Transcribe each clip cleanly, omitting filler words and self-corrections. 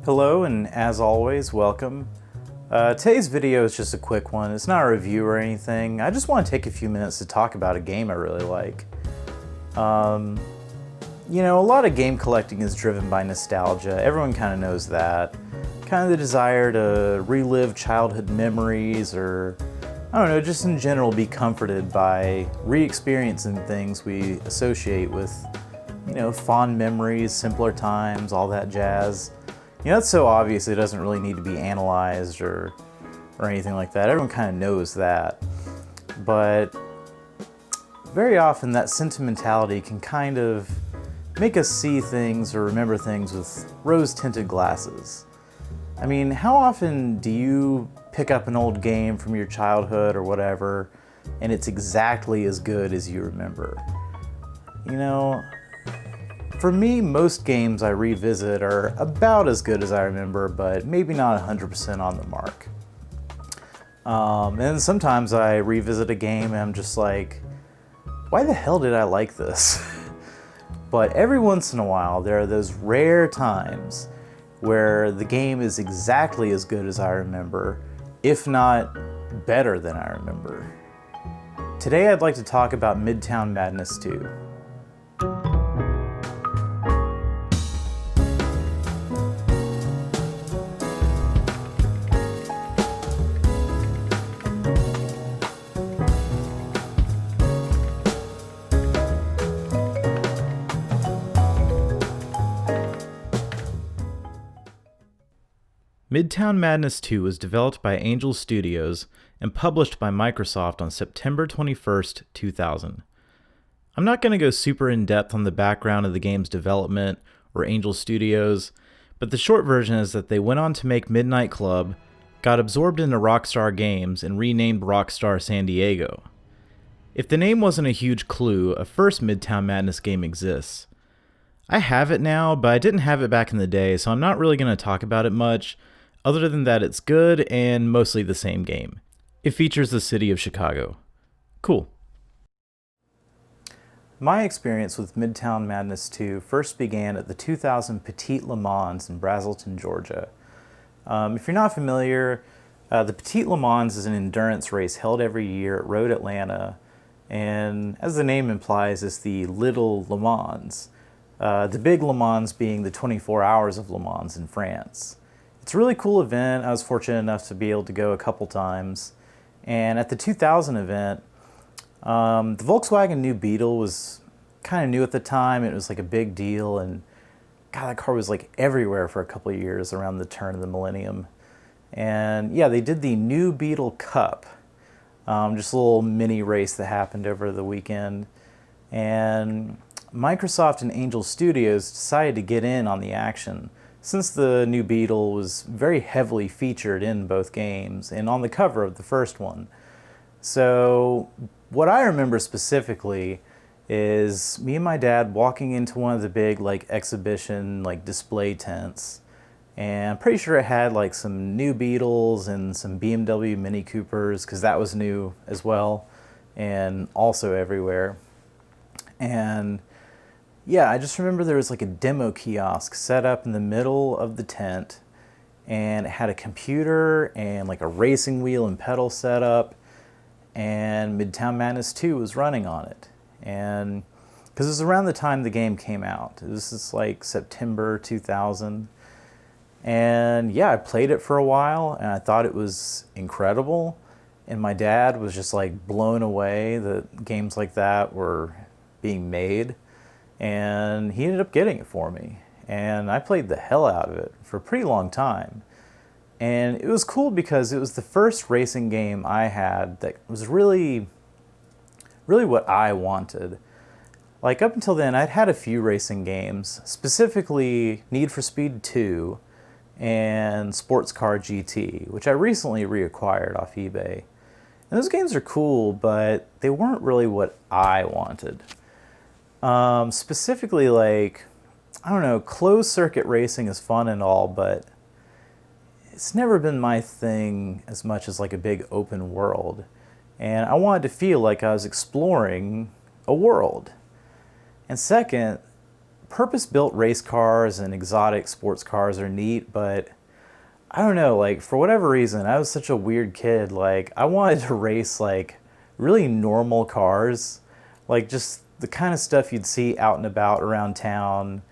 Hello, and as always, welcome. Today's video is just a quick one. It's not a review or anything. I just want to take a few minutes to talk about a game I really like. A lot of game collecting is driven by nostalgia. Everyone kind of knows that. Kind of the desire to relive childhood memories or, I don't know, just in general be comforted by re-experiencing things we associate with, fond memories, simpler times, all that jazz. It's so obvious it doesn't really need to be analyzed or anything like that. Everyone kind of knows that. But very often that sentimentality can kind of make us see things or remember things with rose-tinted glasses. I mean, how often do you pick up an old game from your childhood or whatever, and it's exactly as good as you remember? For me, most games I revisit are about as good as I remember, but maybe not 100% on the mark. And sometimes I revisit a game and I'm just like, why the hell did I like this? But every once in a while, there are those rare times where the game is exactly as good as I remember, if not better than I remember. Today I'd like to talk about Midtown Madness 2. Midtown Madness 2 was developed by Angel Studios and published by Microsoft on September 21st, 2000. I'm not going to go super in-depth on the background of the game's development or Angel Studios, but the short version is that they went on to make Midnight Club, got absorbed into Rockstar Games, and renamed Rockstar San Diego. If the name wasn't a huge clue, a first Midtown Madness game exists. I have it now, but I didn't have it back in the day, so I'm not really going to talk about it much, other than that it's good and mostly the same game. It features the city of Chicago. Cool. My experience with Midtown Madness 2 first began at the 2000 Petite Le Mans in Braselton, Georgia. If you're not familiar, the Petite Le Mans is an endurance race held every year at Road Atlanta, and as the name implies, it's the Little Le Mans. The big Le Mans being the 24 Hours of Le Mans in France. It's a really cool event. I was fortunate enough to be able to go a couple times. And at the 2000 event, the Volkswagen New Beetle was kind of new at the time. It was like a big deal, and God, that car was like everywhere for a couple of years around the turn of the millennium. And yeah, they did the New Beetle Cup, just a little mini race that happened over the weekend. And Microsoft and Angel Studios decided to get in on the action, since the New Beetle was very heavily featured in both games and on the cover of the first one. So what I remember specifically is me and my dad walking into one of the big exhibition display tents, and I'm pretty sure it had some New Beetles and some BMW Mini Coopers, because that was new as well and also everywhere. And yeah, I just remember there was a demo kiosk set up in the middle of the tent, and it had a computer and a racing wheel and pedal set up, and Midtown Madness 2 was running on it. And because it was around the time the game came out. This is September 2000. And yeah, I played it for a while and I thought it was incredible. And my dad was just blown away that games like that were being made. And he ended up getting it for me. And I played the hell out of it for a pretty long time. And it was cool because it was the first racing game I had that was really what I wanted. Up until then, I'd had a few racing games, specifically Need for Speed 2 and Sports Car GT, which I recently reacquired off eBay. And those games are cool, but they weren't really what I wanted. Specifically, I don't know, closed circuit racing is fun and all, but it's never been my thing as much as a big open world. And I wanted to feel like I was exploring a world. And second, purpose-built race cars and exotic sports cars are neat, but I don't know, like for whatever reason, I was such a weird kid. Like I wanted to race like really normal cars, like just the kind of stuff you'd see out and about around town,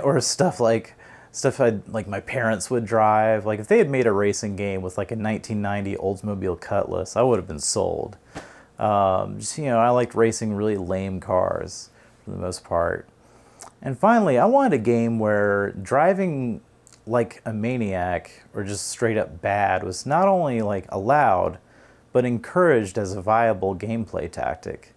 or stuff like my parents would drive. Like if they had made a racing game with like a 1990 Oldsmobile Cutlass, I would have been sold. Just, I liked racing really lame cars for the most part. And finally, I wanted a game where driving like a maniac or just straight up bad was not only like allowed, but encouraged as a viable gameplay tactic.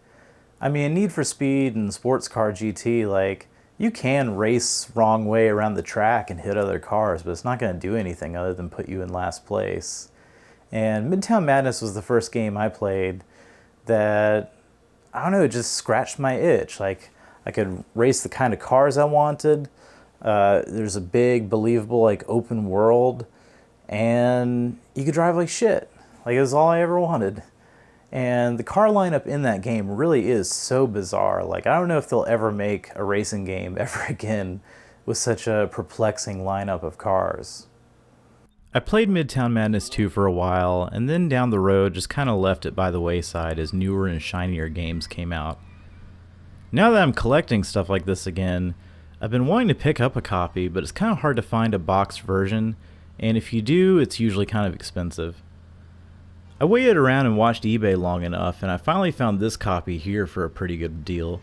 I mean, in Need for Speed and Sports Car GT, like, you can race wrong way around the track and hit other cars, but it's not going to do anything other than put you in last place. And Midtown Madness was the first game I played that, I don't know, it just scratched my itch. Like, I could race the kind of cars I wanted. There's a big, believable, like, open world, and you could drive like shit. Like, it was all I ever wanted. And the car lineup in that game really is so bizarre. Like, I don't know if they'll ever make a racing game ever again with such a perplexing lineup of cars. I played Midtown Madness 2 for a while, and then down the road just kind of left it by the wayside as newer and shinier games came out. Now that I'm collecting stuff like this again, I've been wanting to pick up a copy, but it's kind of hard to find a boxed version, and if you do, it's usually kind of expensive. I waited around and watched eBay long enough, and I finally found this copy here for a pretty good deal.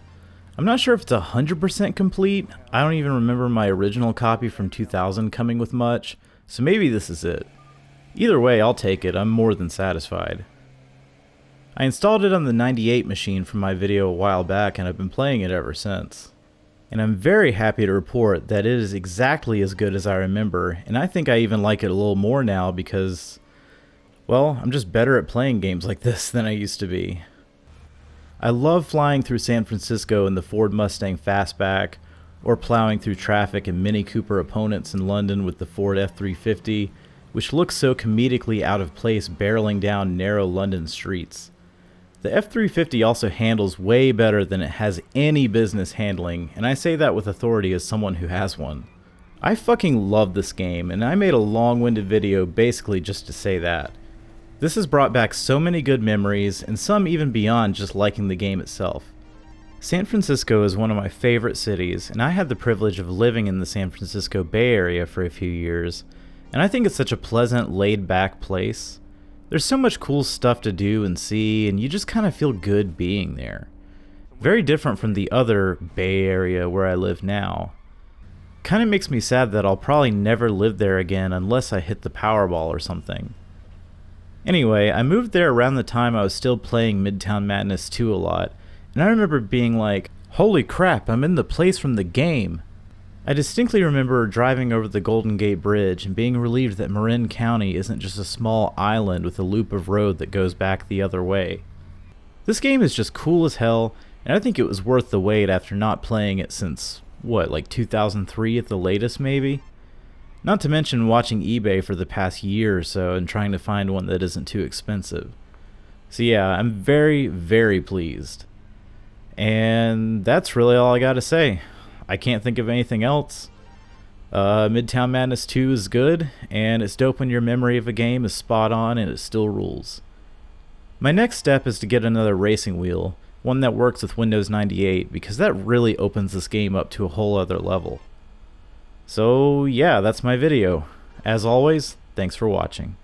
I'm not sure if it's 100% complete. I don't even remember my original copy from 2000 coming with much, so maybe this is it. Either way, I'll take it. I'm more than satisfied. I installed it on the 98 machine from my video a while back, and I've been playing it ever since. And I'm very happy to report that it is exactly as good as I remember, and I think I even like it a little more now because, well, I'm just better at playing games like this than I used to be. I love flying through San Francisco in the Ford Mustang Fastback, or plowing through traffic and Mini Cooper opponents in London with the Ford F350, which looks so comedically out of place barreling down narrow London streets. The F350 also handles way better than it has any business handling, and I say that with authority as someone who has one. I fucking love this game, and I made a long-winded video basically just to say that. This has brought back so many good memories, and some even beyond just liking the game itself. San Francisco is one of my favorite cities, and I had the privilege of living in the San Francisco Bay Area for a few years, and I think it's such a pleasant, laid-back place. There's so much cool stuff to do and see, and you just kind of feel good being there. Very different from the other Bay Area where I live now. Kind of makes me sad that I'll probably never live there again unless I hit the Powerball or something. Anyway, I moved there around the time I was still playing Midtown Madness 2 a lot, and I remember being like, holy crap, I'm in the place from the game. I distinctly remember driving over the Golden Gate Bridge and being relieved that Marin County isn't just a small island with a loop of road that goes back the other way. This game is just cool as hell, and I think it was worth the wait after not playing it since, like 2003 at the latest maybe? Not to mention watching eBay for the past year or so and trying to find one that isn't too expensive. So yeah, I'm very, very pleased. And that's really all I gotta say. I can't think of anything else. Midtown Madness 2 is good, and it's dope when your memory of a game is spot on and it still rules. My next step is to get another racing wheel, one that works with Windows 98, because that really opens this game up to a whole other level. So yeah, that's my video. As always, thanks for watching.